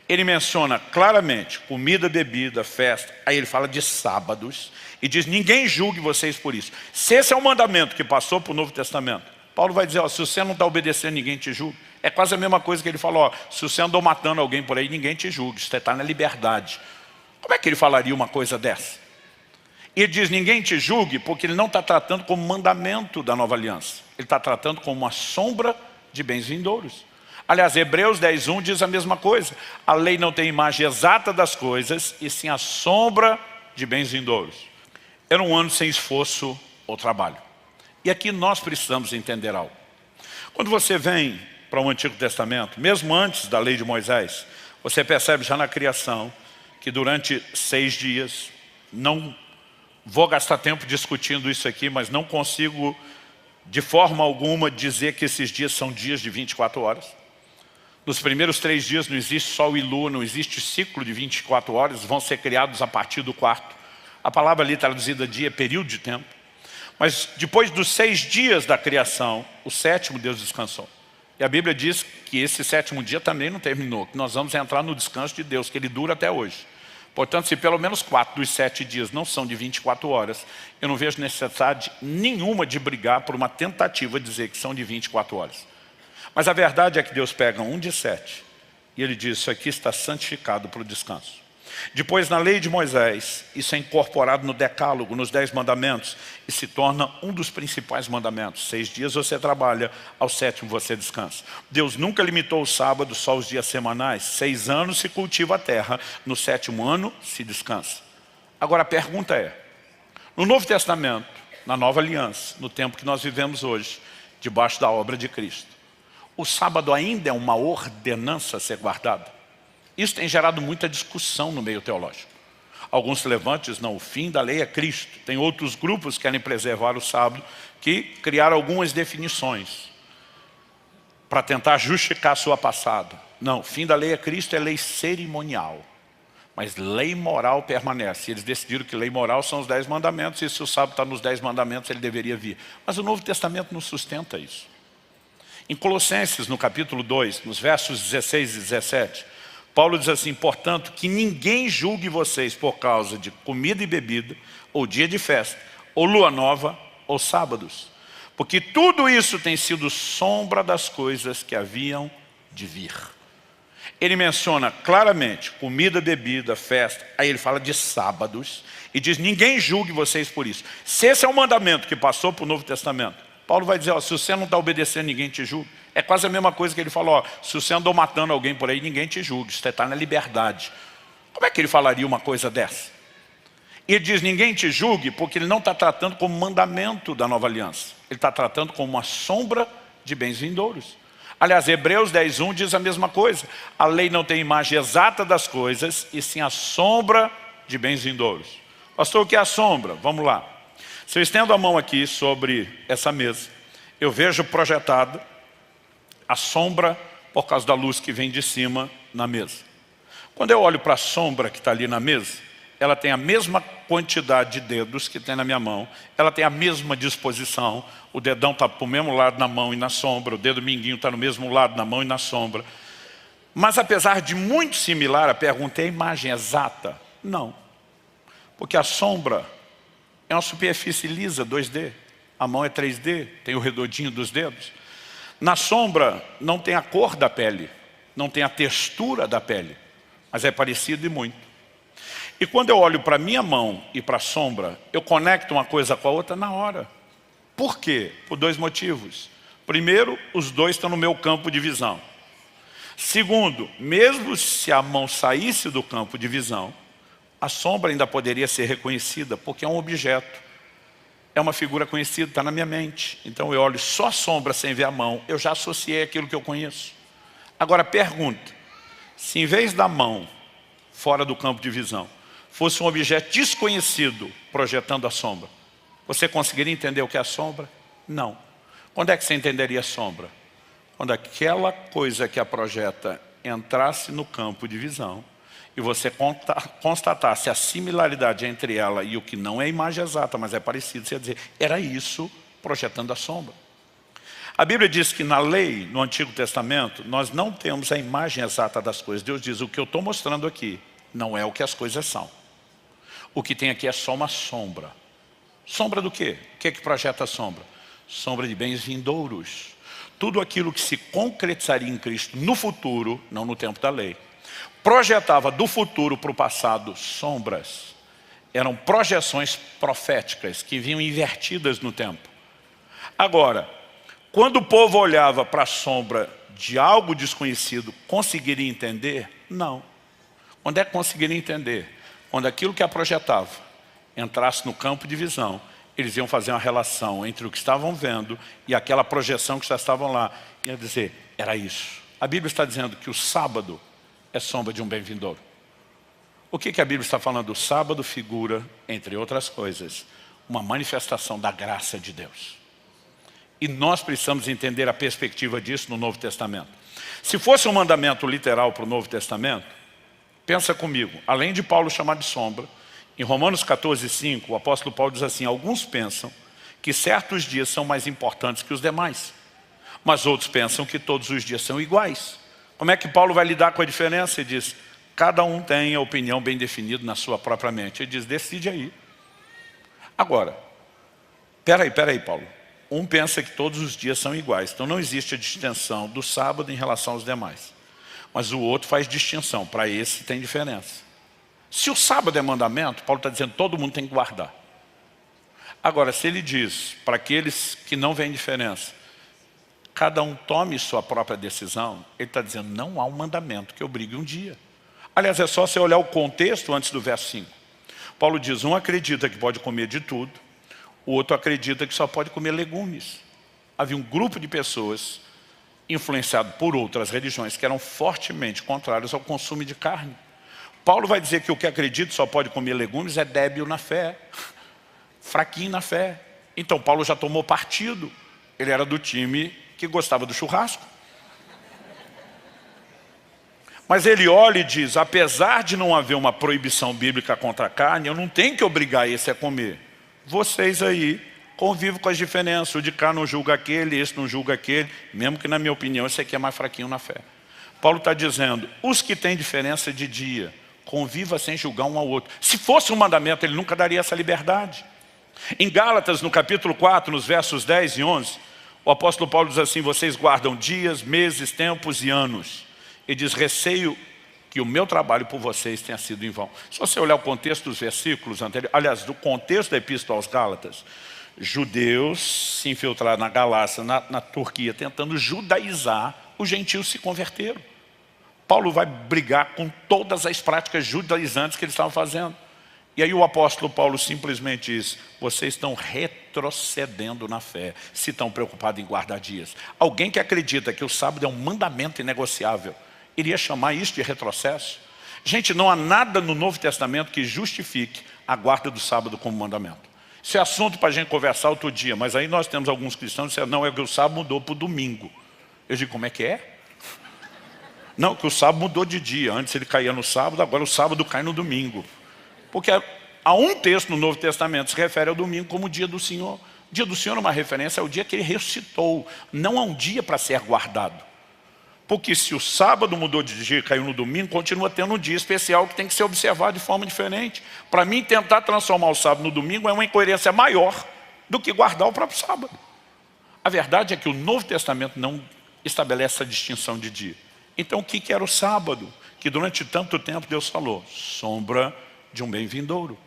Ele menciona claramente comida, bebida, festa. Aí ele fala de sábados e diz, ninguém julgue vocês por isso. Se esse é o mandamento que passou para o Novo Testamento, Paulo vai dizer, ó, se você não está obedecendo, ninguém te julga. É quase a mesma coisa que ele falou, ó, se você andou matando alguém por aí, ninguém te julga, você está na liberdade. Como é que ele falaria uma coisa dessa? E ele diz, ninguém te julgue, porque ele não está tratando como mandamento da nova aliança. Ele está tratando como uma sombra de bens vindouros. Aliás, Hebreus 10:1 diz a mesma coisa. A lei não tem imagem exata das coisas, e sim a sombra de bens vindouros. Era um ano sem esforço ou trabalho. E aqui nós precisamos entender algo. Quando você vem para o Antigo Testamento, mesmo antes da lei de Moisés, você percebe já na criação que durante 6 dias, não vou gastar tempo discutindo isso aqui, mas não consigo de forma alguma dizer que esses dias são dias de 24 horas. Nos primeiros 3 dias não existe sol e lua, não existe ciclo de 24 horas, vão ser criados a partir do 4º. A palavra ali traduzida dia é período de tempo. Mas depois dos 6 dias da criação, o 7º Deus descansou. E a Bíblia diz que esse 7º dia também não terminou, que nós vamos entrar no descanso de Deus, que ele dura até hoje. Portanto, se pelo menos 4 dos 7 dias não são de 24 horas, eu não vejo necessidade nenhuma de brigar por uma tentativa de dizer que são de 24 horas. Mas a verdade é que Deus pega um de 7 e ele diz, isso aqui está santificado para o descanso. Depois, na lei de Moisés, isso é incorporado no decálogo, nos 10 mandamentos, e se torna um dos principais mandamentos. 6 dias você trabalha, ao 7º você descansa. Deus nunca limitou o sábado só aos dias semanais. 6 anos se cultiva a terra, no 7º ano se descansa. Agora a pergunta é, no Novo Testamento, na Nova Aliança, no tempo que nós vivemos hoje, debaixo da obra de Cristo, o sábado ainda é uma ordenança a ser guardada? Isso tem gerado muita discussão no meio teológico. Alguns se levantam e dizem, não, o fim da lei é Cristo. Tem outros grupos que querem preservar o sábado, que criaram algumas definições para tentar justificar a sua passada. Não, o fim da lei é Cristo, é lei cerimonial. Mas lei moral permanece. Eles decidiram que lei moral são os 10 mandamentos, e se o sábado está nos 10 mandamentos, ele deveria vir. Mas o Novo Testamento não sustenta isso. Em Colossenses, no capítulo 2, nos versos 16 e 17, Paulo diz assim, portanto, que ninguém julgue vocês por causa de comida e bebida, ou dia de festa, ou lua nova, ou sábados. Porque tudo isso tem sido sombra das coisas que haviam de vir. Ele menciona claramente comida, bebida, festa, aí ele fala de sábados, e diz, ninguém julgue vocês por isso. Se esse é o mandamento que passou para o Novo Testamento, Paulo vai dizer, ó, se você não está obedecendo, ninguém te julga. É quase a mesma coisa que ele falou, ó, se você andou matando alguém por aí, ninguém te julga, você está na liberdade. Como é que ele falaria uma coisa dessa? E ele diz, ninguém te julgue, porque ele não está tratando como mandamento da nova aliança. Ele está tratando como uma sombra de bens vindouros. Aliás, Hebreus 10:1 diz a mesma coisa. A lei não tem imagem exata das coisas, e sim a sombra de bens vindouros. Pastor, o que é a sombra? Vamos lá. Se eu estendo a mão aqui sobre essa mesa, eu vejo projetada a sombra por causa da luz que vem de cima na mesa. Quando eu olho para a sombra que está ali na mesa, ela tem a mesma quantidade de dedos que tem na minha mão, ela tem a mesma disposição, o dedão está para o mesmo lado na mão e na sombra, o dedo mindinho está no mesmo lado na mão e na sombra. Mas apesar de muito similar, a pergunta é a imagem exata? Não. Porque a sombra é uma superfície lisa, 2D. A mão é 3D, tem o redondinho dos dedos. Na sombra não tem a cor da pele, não tem a textura da pele, mas é parecido e muito. E quando eu olho para a minha mão e para a sombra, eu conecto uma coisa com a outra na hora. Por quê? Por 2 motivos. Primeiro, os 2 estão no meu campo de visão. Segundo, mesmo se a mão saísse do campo de visão, a sombra ainda poderia ser reconhecida, porque é um objeto. É uma figura conhecida, está na minha mente. Então eu olho só a sombra sem ver a mão, eu já associei aquilo que eu conheço. Agora pergunta, se em vez da mão, fora do campo de visão, fosse um objeto desconhecido projetando a sombra, você conseguiria entender o que é a sombra? Não. Quando é que você entenderia a sombra? Quando aquela coisa que a projeta entrasse no campo de visão, e você constatasse a similaridade entre ela e o que não é imagem exata, mas é parecido, você ia dizer, era isso projetando a sombra. A Bíblia diz que na lei, no Antigo Testamento, nós não temos a imagem exata das coisas. Deus diz, o que eu estou mostrando aqui não é o que as coisas são. O que tem aqui é só uma sombra. Sombra do quê? O que é que projeta a sombra? Sombra de bens vindouros. Tudo aquilo que se concretizaria em Cristo no futuro, não no tempo da lei, projetava do futuro para o passado sombras. Eram projeções proféticas que vinham invertidas no tempo. Agora, quando o povo olhava para a sombra de algo desconhecido, conseguiria entender? Não. Quando é que conseguiria entender? Quando aquilo que a projetava entrasse no campo de visão, eles iam fazer uma relação entre o que estavam vendo e aquela projeção que já estavam lá. Ia dizer, era isso. A Bíblia está dizendo que o sábado é sombra de um bem vindouro. O que a Bíblia está falando? O sábado figura, entre outras coisas, uma manifestação da graça de Deus. E nós precisamos entender a perspectiva disso no Novo Testamento. Se fosse um mandamento literal para o Novo Testamento, pensa comigo, além de Paulo chamar de sombra, em Romanos 14:5, o apóstolo Paulo diz assim, alguns pensam que certos dias são mais importantes que os demais, mas outros pensam que todos os dias são iguais. Como é que Paulo vai lidar com a diferença? Ele diz, cada um tem a opinião bem definida na sua própria mente. Ele diz, decide aí. Agora, peraí, Paulo. Um pensa que todos os dias são iguais, então não existe a distinção do sábado em relação aos demais. Mas o outro faz distinção, para esse tem diferença. Se o sábado é mandamento, Paulo está dizendo que todo mundo tem que guardar. Agora, se ele diz para aqueles que não veem diferença, cada um tome sua própria decisão, ele está dizendo, não há um mandamento que obrigue um dia. Aliás, é só você olhar o contexto antes do verso 5. Paulo diz, um acredita que pode comer de tudo, o outro acredita que só pode comer legumes. Havia um grupo de pessoas influenciado por outras religiões que eram fortemente contrários ao consumo de carne. Paulo vai dizer que o que acredita só pode comer legumes é débil na fé, fraquinho na fé. Então Paulo já tomou partido. Ele era do time que gostava do churrasco. Mas ele olha e diz, apesar de não haver uma proibição bíblica contra a carne, eu não tenho que obrigar esse a comer. Vocês aí convivem com as diferenças. O de cá não julga aquele, esse não julga aquele. Mesmo que na minha opinião esse aqui é mais fraquinho na fé. Paulo está dizendo, os que têm diferença de dia, conviva sem julgar um ao outro. Se fosse um mandamento, ele nunca daria essa liberdade. Em Gálatas, no capítulo 4, nos versos 10 e 11, o apóstolo Paulo diz assim, vocês guardam dias, meses, tempos e anos. Ele diz, receio que o meu trabalho por vocês tenha sido em vão. Se você olhar o contexto dos versículos anteriores, aliás, do contexto da epístola aos Gálatas, judeus se infiltraram na Galácia, na Turquia, tentando judaizar, os gentios se converteram. Paulo vai brigar com todas as práticas judaizantes que eles estavam fazendo. E aí o apóstolo Paulo simplesmente diz, vocês estão retrocedendo na fé, se estão preocupados em guardar dias. Alguém que acredita que o sábado é um mandamento inegociável, iria chamar isso de retrocesso? Gente, não há nada no Novo Testamento que justifique a guarda do sábado como mandamento. Isso é assunto para a gente conversar outro dia, mas aí nós temos alguns cristãos que dizem, não, é que o sábado mudou para o domingo. Eu digo, como é que é? Não, que o sábado mudou de dia. Antes ele caía no sábado, agora o sábado cai no domingo. Porque há um texto no Novo Testamento que se refere ao domingo como o dia do Senhor. O dia do Senhor é uma referência ao dia que ele ressuscitou. Não há um dia para ser guardado. Porque se o sábado mudou de dia e caiu no domingo, continua tendo um dia especial que tem que ser observado de forma diferente. Para mim, tentar transformar o sábado no domingo é uma incoerência maior do que guardar o próprio sábado. A verdade é que o Novo Testamento não estabelece essa distinção de dia. Então o que era o sábado? Que durante tanto tempo Deus falou, sombra de um bem vindouro.